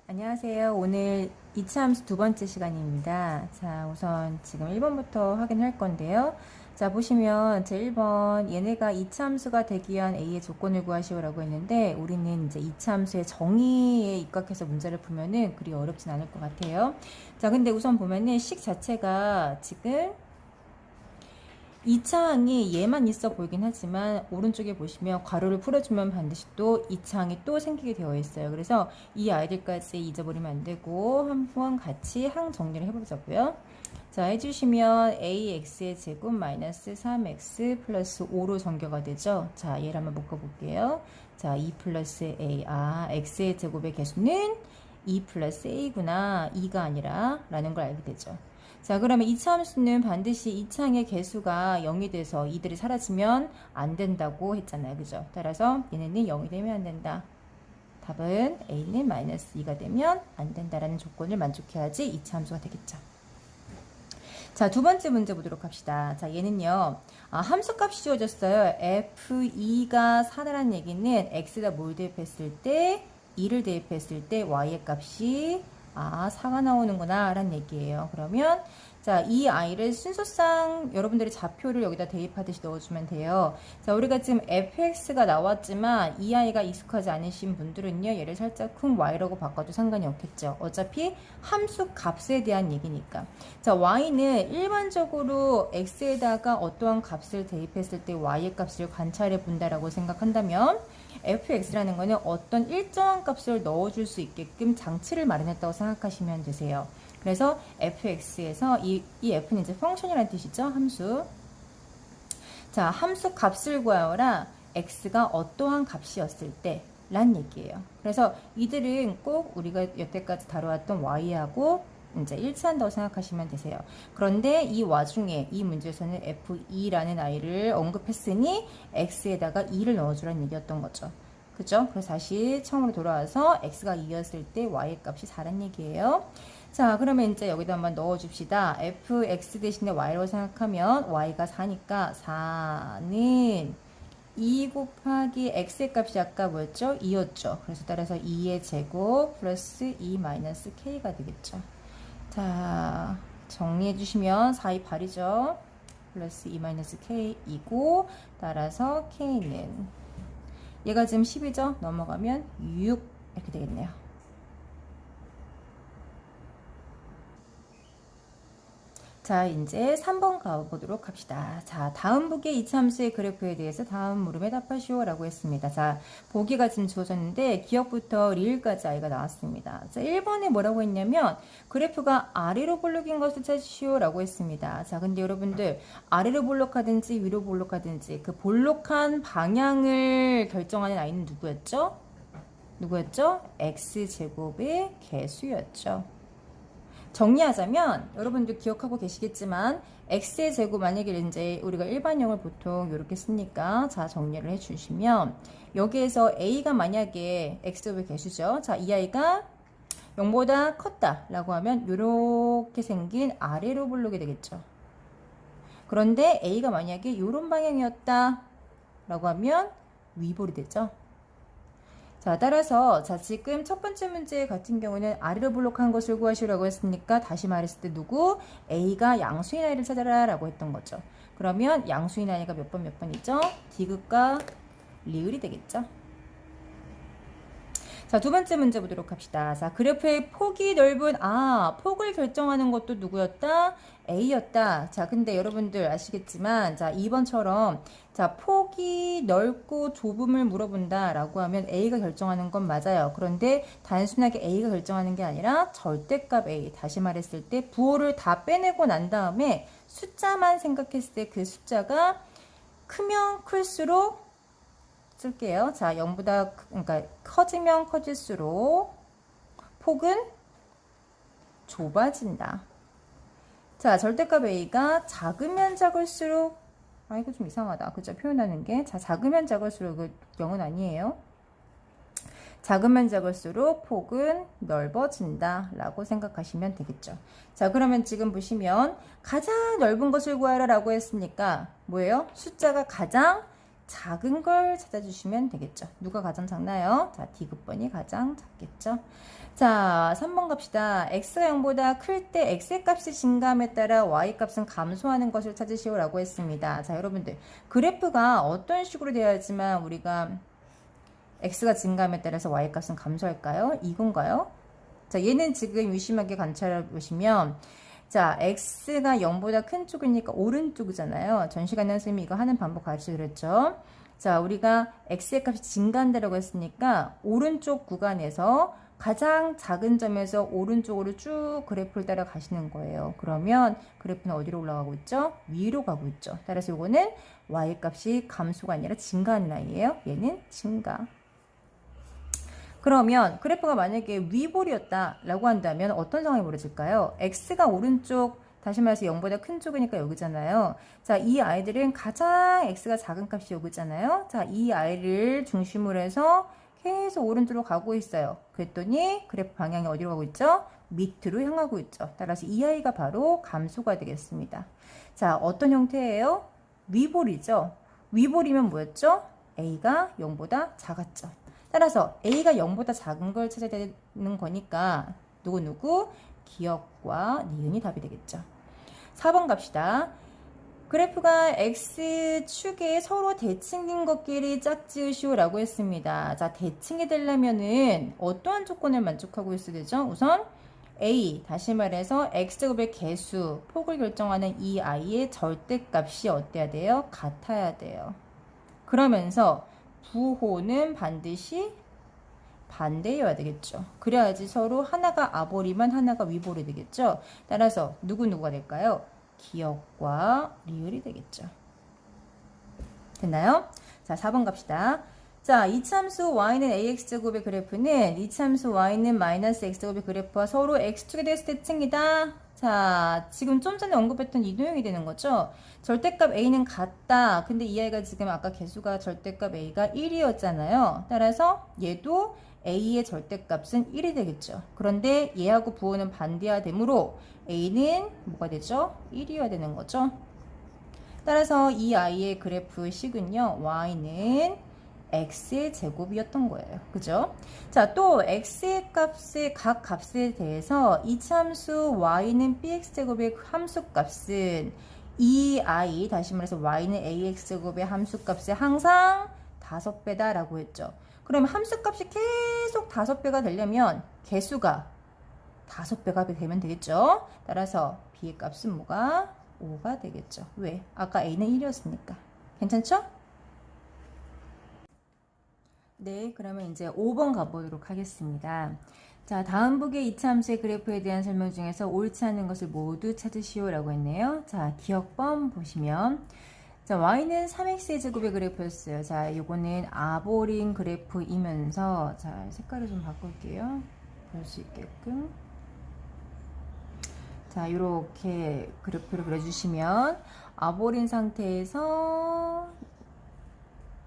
안녕하세요. 오늘 2차 함수 두 번째 시간입니다. 자, 우선 지금 1번부터 확인할 건데요. 자, 보시면 제 1번 얘네가 2차 함수가 되기 위한 A의 조건을 구하시오라고 했는데 우리는 이제 2차 함수의 정의에 입각해서 문제를 풀면은 그리 어렵진 않을 것 같아요. 자, 근데 우선 보면은 식 자체가 지금 2차 항이 얘만 있어 보이긴 하지만 오른쪽에 보시면 괄호를 풀어주면 반드시 또 2차 항이 또 생기게 되어 있어요. 그래서 이 아이들까지 잊어버리면 안 되고 한번 같이 항 정리를 해보자고요. 자, 해주시면 ax의 제곱 마이너스 3x 플러스 5로 전개가 되죠. 자, 얘를 한번 묶어볼게요. 자, 2 플러스 a. x의 제곱의 개수는 2 플러스 a구나. 2가 아니라 라는 걸 알게 되죠. 자, 그러면 2차 함수는 반드시 2차항의 개수가 0이 돼서 이들이 사라지면 안 된다고 했잖아요. 그죠? 따라서 얘네는 0이 되면 안 된다. 답은 a는 마이너스 2가 되면 안 된다라는 조건을 만족해야지 2차 함수가 되겠죠. 자, 두 번째 문제 보도록 합시다. 자, 얘는요, 함수값이 주어졌어요. f2가 4라는 얘기는 x에다 뭘 대입했을 때, 2를 대입했을 때 y의 값이 4가 나오는구나 라는 얘기예요. 그러면 자, 이 아이를 순서상 여러분들이 좌표를 여기다 대입하듯이 넣어주면 돼요. 자, 우리가 지금 fx가 나왔지만 이 아이가 익숙하지 않으신 분들은요, 얘를 살짝 쿵 y라고 바꿔도 상관이 없겠죠. 어차피 함수 값에 대한 얘기니까. 자, y는 일반적으로 x에다가 어떠한 값을 대입했을 때 y의 값을 관찰해 본다라고 생각한다면 fx라는 거는 어떤 일정한 값을 넣어줄 수 있게끔 장치를 마련했다고 생각하시면 되세요. 그래서 fx에서 이 f는 이제 펑션이라는 뜻이죠. 함수. 자, 함수 값을 구하여라. x가 어떠한 값이었을 때 란 얘기예요. 그래서 이들은 꼭 우리가 여태까지 다뤄왔던 y하고 이제 일치한다고 생각하시면 되세요. 그런데 이 와중에 이 문제에서는 f2라는 아이를 언급했으니 x에다가 2를 넣어주라는 얘기였던 거죠. 그죠? 그래서 다시 처음으로 돌아와서 x가 2였을 때 y의 값이 4란 얘기예요. 자, 그러면 이제 여기다 한번 넣어줍시다. fx 대신에 y라고 생각하면 y가 4니까 4는 2 곱하기 x의 값이 아까 뭐였죠? 2였죠. 그래서 따라서 2의 제곱 플러스 2 마이너스 k가 되겠죠. 자, 정리해 주시면 4이 8이죠. 플러스 2 마이너스 k이고 따라서 k는 얘가 지금 10이죠. 넘어가면 6 이렇게 되겠네요. 자, 이제 3번 가보도록 합시다. 자, 다음 보기의 이차함수의 그래프에 대해서 다음 물음에 답하시오 라고 했습니다. 자, 보기가 지금 주어졌는데 기억부터 리을까지 아이가 나왔습니다. 자, 1번에 뭐라고 했냐면 그래프가 아래로 볼록인 것을 찾으시오 라고 했습니다. 자, 근데 여러분들 아래로 볼록하든지 위로 볼록하든지 그 볼록한 방향을 결정하는 아이는 누구였죠? 누구였죠? x제곱의 개수였죠. 정리하자면 여러분들 기억하고 계시겠지만 x의 제곱 만약에 이제 우리가 일반형을 보통 이렇게 쓰니까 자 정리를 해주시면 여기에서 a가 만약에 x제곱의 개수죠. 자, 이 아이가 0보다 컸다 라고 하면 이렇게 생긴 아래로 볼록이 되겠죠. 그런데 a가 만약에 이런 방향이었다 라고 하면 위볼이 되죠. 자, 따라서 자 지금 첫 번째 문제 같은 경우는 아래로 볼록한 것을 구하시라고 했으니까 다시 말했을 때 누구? A가 양수인 아이를 찾아라 라고 했던 거죠. 그러면 양수인 아이가 몇 번이죠? 디귿과 리을이 되겠죠. 자, 두 번째 문제 보도록 합시다. 자, 그래프의 폭이 넓은 폭을 결정하는 것도 누구였다? A였다. 자, 근데 여러분들 아시겠지만 자, 2번처럼 자, 폭이 넓고 좁음을 물어본다 라고 하면 A가 결정하는 건 맞아요. 그런데 단순하게 A가 결정하는 게 아니라 절대값 A, 다시 말했을 때 부호를 다 빼내고 난 다음에 숫자만 생각했을 때 그 숫자가 크면 클수록 쓸게요. 자, 0보다 그러니까 커지면 커질수록 폭은 좁아진다. 자, 절대값 A가 작으면 작을수록 이거 좀 이상하다. 그죠? 표현하는 게. 자, 작으면 작을수록 0은 아니에요. 작으면 작을수록 폭은 넓어진다 라고 생각하시면 되겠죠. 자, 그러면 지금 보시면 가장 넓은 것을 구하라 라고 했으니까 뭐예요? 숫자가 가장 작은 걸 찾아주시면 되겠죠. 누가 가장 작나요? 자, D급번이 가장 작겠죠. 자, 3번 갑시다. x가 0보다 클 때 x의 값이 증가함에 따라 y 값은 감소하는 것을 찾으시오라고 했습니다. 자, 여러분들 그래프가 어떤 식으로 되어야지만 우리가 x가 증가함에 따라서 y 값은 감소할까요? 이건가요? 자, 얘는 지금 유심하게 관찰해 보시면 자, x가 0보다 큰 쪽이니까 오른쪽이잖아요. 전 시간에 선생님이 이거 하는 방법 가르쳐 드렸죠. 자, 우리가 x의 값이 증가한다라고 했으니까 오른쪽 구간에서 가장 작은 점에서 오른쪽으로 쭉 그래프를 따라 가시는 거예요. 그러면 그래프는 어디로 올라가고 있죠? 위로 가고 있죠. 따라서 이거는 y 값이 감소가 아니라 증가하는 라인이에요. 얘는 증가. 그러면 그래프가 만약에 위볼이었다라고 한다면 어떤 상황이 벌어질까요? x가 오른쪽, 다시 말해서 0보다 큰 쪽이니까 여기잖아요. 자, 이 아이들은 가장 x가 작은 값이 여기잖아요. 자, 이 아이를 중심으로 해서 계속 오른쪽으로 가고 있어요. 그랬더니 그래프 방향이 어디로 가고 있죠? 밑으로 향하고 있죠. 따라서 이 아이가 바로 감소가 되겠습니다. 자, 어떤 형태예요? 위볼이죠. 위볼이면 뭐였죠? a가 0보다 작았죠. 따라서 a가 0보다 작은 걸 찾아야 되는 거니까 누구 기억과 니은이 답이 되겠죠. 4번 갑시다. 그래프가 x축에 서로 대칭인 것끼리 짝지으시오라고 했습니다. 자, 대칭이 되려면은 어떠한 조건을 만족하고 있어야 되죠? 우선 a, 다시 말해서 x제곱의 개수, 폭을 결정하는 이 i의 절대값이 어때야 돼요? 같아야 돼요. 그러면서 부호는 반드시 반대여야 되겠죠. 그래야지 서로 하나가 아볼이면 하나가 위볼이 되겠죠. 따라서 누구누구가 될까요? 기역과 리을이 되겠죠. 됐나요? 자, 4번 갑시다. 자, 이참수 y는 ax제곱의 그래프는 이참수 y는 마이너스 x제곱의 그래프와 서로 x축에 대해서 대칭이다. 자, 지금 좀 전에 언급했던 이도형이 되는 거죠. 절대값 a는 같다. 근데 이 아이가 지금 아까 개수가 절대값 a가 1이었잖아요. 따라서 얘도 a의 절대값은 1이 되겠죠. 그런데 얘하고 부호는 반대가 되므로 a는 뭐가 되죠? 1이어야 되는 거죠. 따라서 이 아이의 그래프 식은요, y는 x의 제곱이었던 거예요. 그죠? 자, 또 x의 값의 각 값에 대해서 이참수 y는 bx제곱의 함수값은 이 i, 다시 말해서 y는 ax제곱의 함수값의 항상 5배다 라고 했죠. 그럼 함수값이 계속 5배가 되려면 개수가 5배가 되면 되겠죠. 따라서 b의 값은 뭐가? 5가 되겠죠. 왜? 아까 a는 1이었으니까. 괜찮죠? 네, 그러면 이제 5번 가보도록 하겠습니다. 자, 다음 북의 이차함수의 그래프에 대한 설명 중에서 옳지 않은 것을 모두 찾으시오 라고 했네요. 자, 기억번 보시면 자, y는 3x의 제곱의 그래프였어요. 자, 요거는 아볼인 그래프이면서 자, 색깔을 좀 바꿀게요. 볼 수 있게끔. 자, 요렇게 그래프를 그려주시면 아볼인 상태에서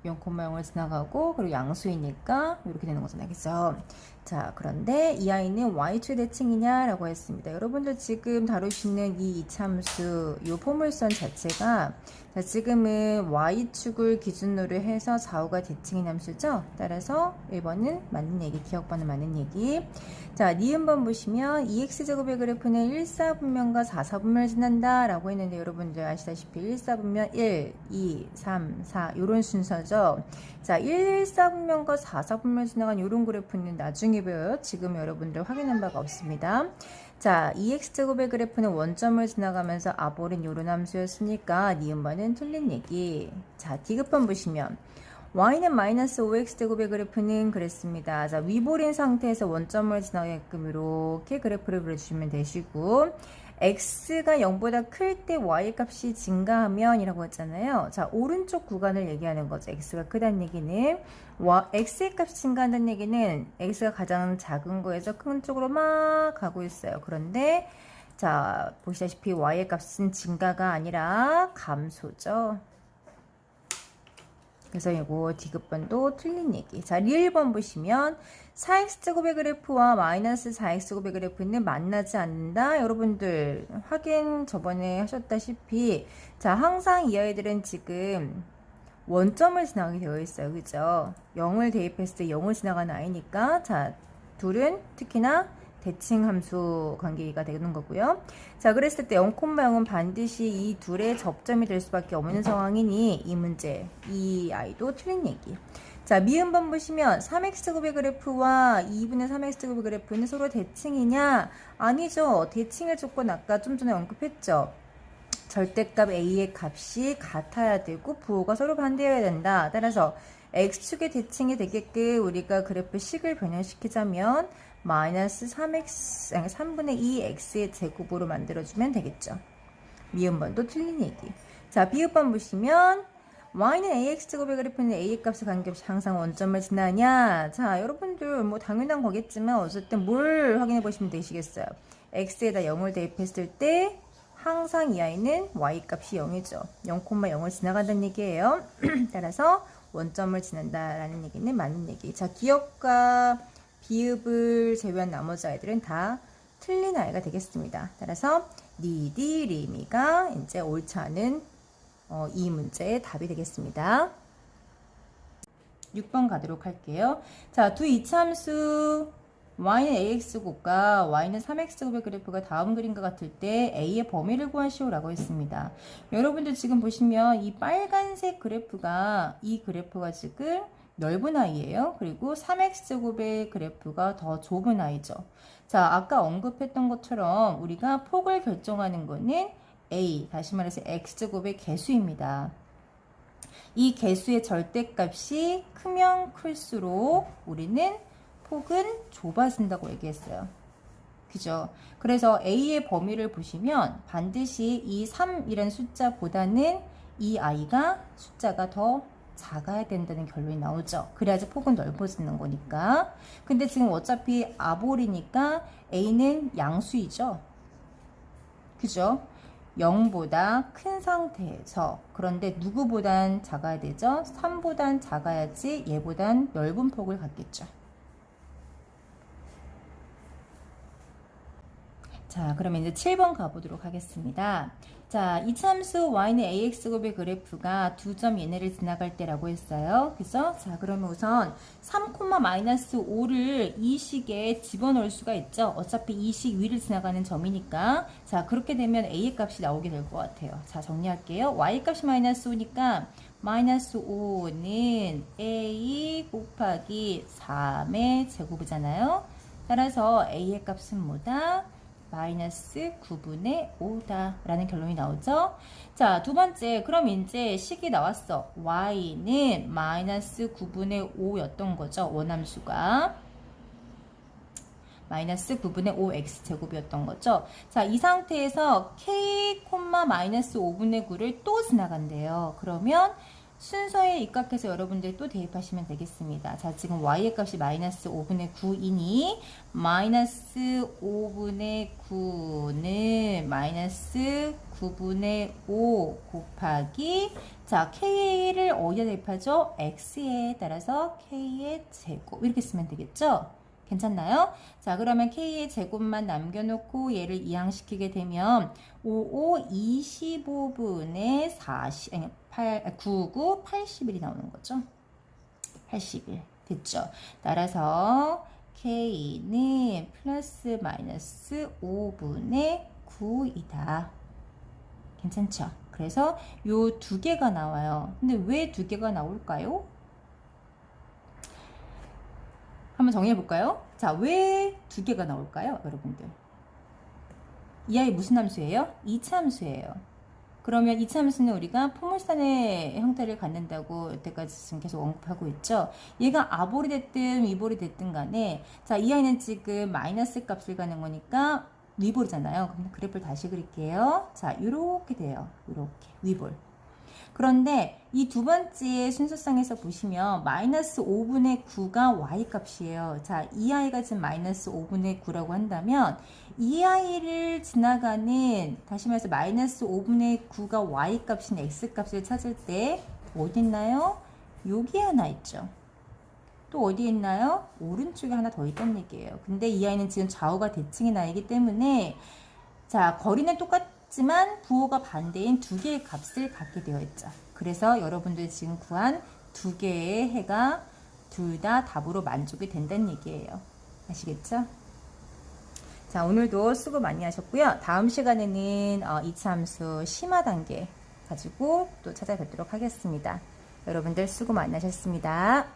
0,0을 지나가고 그리고 양수이니까 이렇게 되는 거잖아요. 그죠? 자, 그런데 이 아이는 y축의 대칭이냐 라고 했습니다. 여러분들 지금 다루시는 이 이차함수 이 포물선 자체가 자, 지금은 y축을 기준으로 해서 좌우가 대칭인 함수죠. 따라서 1번은 맞는 얘기, 기억번은 맞는 얘기. 자, 니은번 보시면 2x제곱의 그래프는 1사분면과 4사분면을 지난다 라고 했는데 여러분들 아시다시피 1사분면 1, 2, 3, 4 이런 순서죠. 자, 1사분면과 4사분면을 지나간 이런 그래프는 나중에 배워요. 지금 여러분들 확인한 바가 없습니다. 자, 2x제곱의 그래프는 원점을 지나가면서 아볼은 요런 함수였으니까 니은번은 틀린 얘기. 자, D급번 보시면 y는 마이너스 5x제곱의 그래프는 그랬습니다. 자, 위볼인 상태에서 원점을 지나게끔 이렇게 그래프를 그려주시면 되시고 x가 0보다 클 때 y 값이 증가하면 이라고 했잖아요. 자, 오른쪽 구간을 얘기하는 거죠. x가 크다는 얘기는 x의 값이 증가한다는 얘기는 x가 가장 작은 거에서 큰 쪽으로 막 가고 있어요. 그런데 자, 보시다시피 y의 값은 증가가 아니라 감소죠. 그래서 이거 D급번도 틀린 얘기. 자, 리을번 보시면 4x제곱의 그래프와 마이너스 4x제곱의 그래프는 만나지 않는다. 여러분들 확인 저번에 하셨다시피 자, 항상 이 아이들은 지금 원점을 지나가게 되어 있어요. 그죠? 0을 대입했을 때 0을 지나가는 아이니까 자, 둘은 특히나 대칭 함수 관계가 되는 거고요. 자, 그랬을 때 0,0은 반드시 이 둘의 접점이 될 수밖에 없는 상황이니 이 문제, 이 아이도 틀린 얘기. 자, 미음번 보시면 3x제곱의 그래프와 2분의 3x제곱의 그래프는 서로 대칭이냐? 아니죠. 대칭의 조건 아까 좀 전에 언급했죠. 절대값 a의 값이 같아야 되고 부호가 서로 반대여야 된다. 따라서 x축의 대칭이 되게끔 우리가 그래프 식을 변형시키자면 마이너스 3분의 2x의 제곱으로 만들어주면 되겠죠. 미음번도 틀린 얘기. 자, 비읍번 보시면 y는 ax제곱의 그래프는 a의 값에 관계없이 항상 원점을 지나냐. 자, 여러분들 뭐 당연한 거겠지만 어쨌든 뭘 확인해 보시면 되시겠어요. x에다 0을 대입했을 때 항상 이 아이는 y 값이 0이죠. 0,0을 지나간다는 얘기예요. 따라서 원점을 지난다라는 얘기는 맞는 얘기. 자, 기억과 비읍을 제외한 나머지 아이들은 다 틀린 아이가 되겠습니다. 따라서 니디 리미가 이제 옳지 않은 이 문제의 답이 되겠습니다. 6번 가도록 할게요. 자, 두 이차함수 y는 ax제곱과 y는 3x제곱의 그래프가 다음 그림과 같을 때 a의 범위를 구하시오라고 했습니다. 여러분들 지금 보시면 이 빨간색 그래프가 이 그래프가 지금 넓은 아이예요. 그리고 3x제곱의 그래프가 더 좁은 아이죠. 자, 아까 언급했던 것처럼 우리가 폭을 결정하는 거는 a, 다시 말해서 x제곱의 개수입니다. 이 개수의 절대값이 크면 클수록 우리는 폭은 좁아진다고 얘기했어요. 그죠? 그래서 A의 범위를 보시면 반드시 이 3이라는 숫자보다는 이 아이가 숫자가 더 작아야 된다는 결론이 나오죠. 그래야지 폭은 넓어지는 거니까. 근데 지금 어차피 아볼이니까 A는 양수이죠. 그죠? 0보다 큰 상태에서 그런데 누구보단 작아야 되죠? 3보단 작아야지 얘보단 넓은 폭을 갖겠죠. 자, 그러면 이제 7번 가보도록 하겠습니다. 자, 이차함수 y는 ax제곱의 그래프가 두 점 얘네를 지나갈 때라고 했어요. 그죠? 자, 그러면 우선 3,-5를 이 식에 집어넣을 수가 있죠. 어차피 이 식 위를 지나가는 점이니까. 자, 그렇게 되면 a의 값이 나오게 될 것 같아요. 자, 정리할게요. y 값이 마이너스 5니까 마이너스 5는 a 곱하기 3의 제곱이잖아요. 따라서 a의 값은 뭐다? 마이너스 9분의 5다 라는 결론이 나오죠. 자, 두 번째, 그럼 이제 식이 나왔어. y는 마이너스 9분의 5였던 거죠. 원함수가 마이너스 9분의 5x 제곱이었던 거죠. 자, 이 상태에서 k, 마이너스 5분의 9를 또 지나간대요. 그러면 순서에 입각해서 여러분들이 또 대입하시면 되겠습니다. 자, 지금 y의 값이 마이너스 5분의 9이니 마이너스 5분의 9는 마이너스 9분의 5 곱하기 자, k를 어디에 대입하죠? x에 따라서 k의 제곱 이렇게 쓰면 되겠죠? 괜찮나요? 자, 그러면 k의 제곱만 남겨놓고 얘를 이항시키게 되면 5, 25분의 40, 아니, 99, 81이 나오는 거죠. 81. 됐죠? 따라서 k는 플러스 마이너스 5분의 9이다. 괜찮죠? 그래서 요 두 개가 나와요. 근데 왜 두 개가 나올까요? 한번 정리해 볼까요? 자, 왜 두 개가 나올까요, 여러분들? 이 아이 무슨 함수예요? 이차 함수예요. 그러면 이차 함수는 우리가 포물선의 형태를 갖는다고 여태까지 지금 계속 언급하고 있죠. 얘가 아볼이 됐든 위볼이 됐든 간에 자, 이 아이는 지금 마이너스 값을 가는 거니까 위볼이잖아요. 그럼 그래프를 다시 그릴게요. 자, 요렇게 돼요. 요렇게 위볼. 그런데 이 두 번째 순서상에서 보시면 마이너스 5분의 9가 y 값이에요. 자, 이 아이가 지금 마이너스 5분의 9라고 한다면 이 아이를 지나가는 다시 말해서 마이너스 5분의 9가 y 값인 x 값을 찾을 때 어디 있나요? 여기 하나 있죠. 또 어디 있나요? 오른쪽에 하나 더 있다는 얘기예요. 근데 이 아이는 지금 좌우가 대칭이 나이기 때문에 자, 거리는 똑같지만 부호가 반대인 두 개의 값을 갖게 되어 있죠. 그래서 여러분들이 지금 구한 두 개의 해가 둘 다 답으로 만족이 된다는 얘기예요. 아시겠죠? 자, 오늘도 수고 많이 하셨고요. 다음 시간에는 이차함수 심화 단계 가지고 또 찾아뵙도록 하겠습니다. 여러분들 수고 많이 하셨습니다.